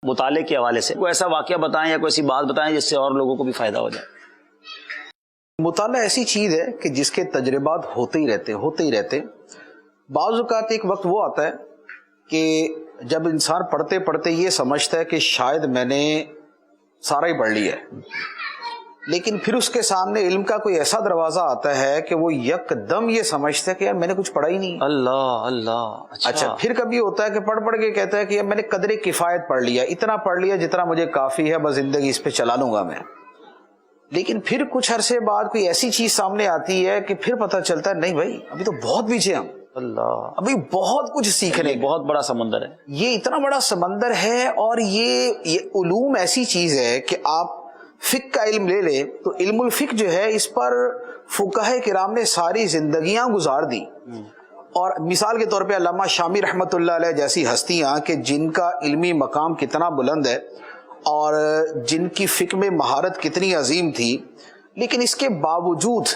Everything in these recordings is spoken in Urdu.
مطالعے کے حوالے سے کوئی ایسا واقعہ بتائیں یا کوئی ایسی بات بتائیں جس سے اور لوگوں کو بھی فائدہ ہو جائے۔ مطالعہ ایسی چیز ہے کہ جس کے تجربات ہوتے ہی رہتے۔ بعض اوقات ایک وقت وہ آتا ہے کہ جب انسان پڑھتے پڑھتے یہ سمجھتا ہے کہ شاید میں نے سارا ہی پڑھ لیا ہے، لیکن پھر اس کے سامنے علم کا کوئی ایسا دروازہ آتا ہے کہ وہ یک دم یہ سمجھتا ہے کہ یار میں نے کچھ پڑھا ہی نہیں۔ اللہ اللہ۔ اچھا پھر کبھی ہوتا ہے کہ پڑھ کے کہتا ہے کہ یار میں نے قدر کفایت پڑھ لیا، اتنا پڑھ لیا جتنا مجھے کافی ہے، بس زندگی اس پہ چلا لوں گا میں۔ لیکن پھر کچھ عرصے بعد کوئی ایسی چیز سامنے آتی ہے کہ پھر پتہ چلتا ہے نہیں بھائی ابھی تو بہت پیچھے ہم، اللہ، ابھی بہت کچھ سیکھنے، بہت بڑا سمندر ہے یہ اتنا بڑا سمندر ہے۔ اور یہ علوم ایسی چیز ہے کہ آپ فقہ کا علم لے لیں تو علم الفقہ جو ہے اس پر فقہاء کرام نے ساری زندگیاں گزار دی۔ اور مثال کے طور پہ علامہ شامی رحمۃ اللہ علیہ جیسی ہستیاں کہ جن کا علمی مقام کتنا بلند ہے اور جن کی فقہ میں مہارت کتنی عظیم تھی، لیکن اس کے باوجود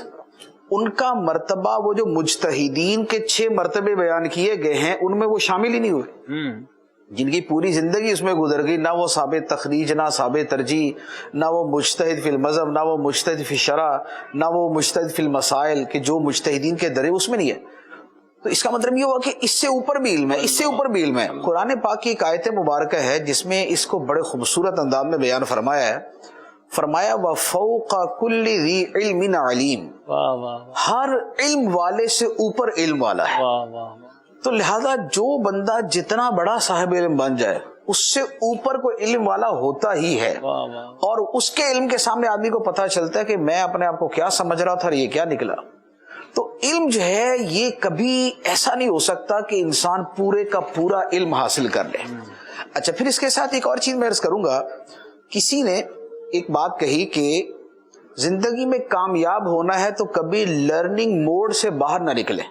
ان کا مرتبہ وہ جو مجتہدین کے 6 مرتبے بیان کیے گئے ہیں ان میں وہ شامل ہی نہیں ہوئے، جن کی پوری زندگی اس میں گزر گئی، نہ وہ صاحب تخریج، نہ صاحب ترجیح، نہ وہ مجتہد فی المذہب، نہ وہ مجتہد فی الشرع، نہ وہ مجتہد فی المسائل کہ جو مجتہدین کے درے اس میں نہیں ہے۔ تو اس کا مطلب یہ ہوا کہ اس سے اوپر بھی علم ہے، اس سے اوپر بھی علم ہے۔ قرآن پاک کی ایک آیت مبارکہ ہے جس میں اس کو بڑے خوبصورت انداز میں بیان فرمایا ہے، فرمایا وَفَوْقَ كُلِّ ذِي عِلْمٍ عَلِيمٍ، ہر علم والے سے اوپر علم والا ہے۔ تو لہذا جو بندہ جتنا بڑا صاحب علم بن جائے اس سے اوپر کوئی علم والا ہوتا ہی ہے، اور اس کے علم کے سامنے آدمی کو پتہ چلتا ہے کہ میں اپنے آپ کو کیا سمجھ رہا تھا اور یہ کیا نکلا۔ تو علم جو ہے یہ کبھی ایسا نہیں ہو سکتا کہ انسان پورے کا پورا علم حاصل کر لے۔ اچھا پھر اس کے ساتھ ایک اور چیز میں عرض کروں گا، کسی نے ایک بات کہی کہ زندگی میں کامیاب ہونا ہے تو کبھی لرننگ موڈ سے باہر نہ نکلے،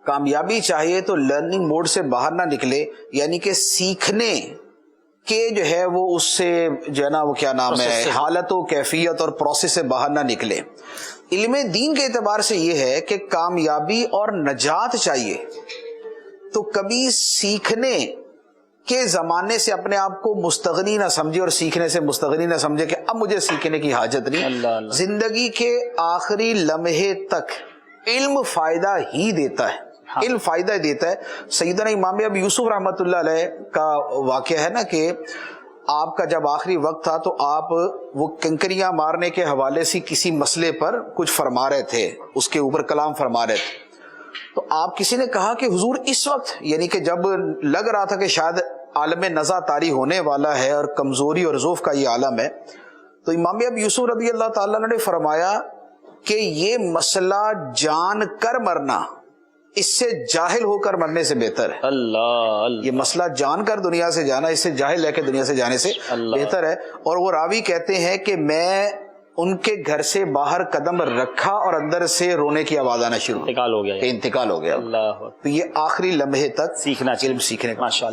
کامیابی چاہیے تو لرننگ موڈ سے باہر نہ نکلے، یعنی کہ سیکھنے کے جو ہے وہ اس سے جو ہے نا وہ کیا نام ہے حالت و کیفیت اور پروسیس سے باہر نہ نکلے۔ علم دین کے اعتبار سے یہ ہے کہ کامیابی اور نجات چاہیے تو کبھی سیکھنے کے زمانے سے اپنے آپ کو مستغنی نہ سمجھے اور سیکھنے سے مستغنی نہ سمجھے کہ اب مجھے سیکھنے کی حاجت نہیں۔ زندگی کے آخری لمحے تک علم فائدہ ہی دیتا ہے، علم فائدہ دیتا ہے۔ سیدنا امام ابو یوسف رحمۃ اللہ علیہ کا واقعہ ہے نا کہ آپ کا جب آخری وقت تھا تو آپ وہ کنکریاں مارنے کے حوالے سے کسی مسئلے پر کچھ فرما رہے تھے، اس کے اوپر کلام فرما رہے تھے، تو آپ کسی نے کہا کہ حضور اس وقت یعنی کہ جب لگ رہا تھا کہ شاید عالم نزا طاری ہونے والا ہے اور کمزوری اور ضعف کا یہ عالم ہے، تو امام ابو یوسف رضی اللہ تعالیٰ نے فرمایا کہ یہ مسئلہ جان کر مرنا اس سے جاہل ہو کر مرنے سے بہتر ہے۔ اللہ، یہ مسئلہ جان کر دنیا سے جانا اس سے جاہل رہ کے دنیا سے جانے سے بہتر ہے۔ اور وہ راوی کہتے ہیں کہ میں ان کے گھر سے باہر قدم رکھا اور اندر سے رونے کی آواز آنا شروع، انتقال ہو گیا، انتقال ہو گیا۔ اللہ، تو یہ آخری لمحے تک سیکھنا، علم سیکھنے کا۔ ماشاءاللہ۔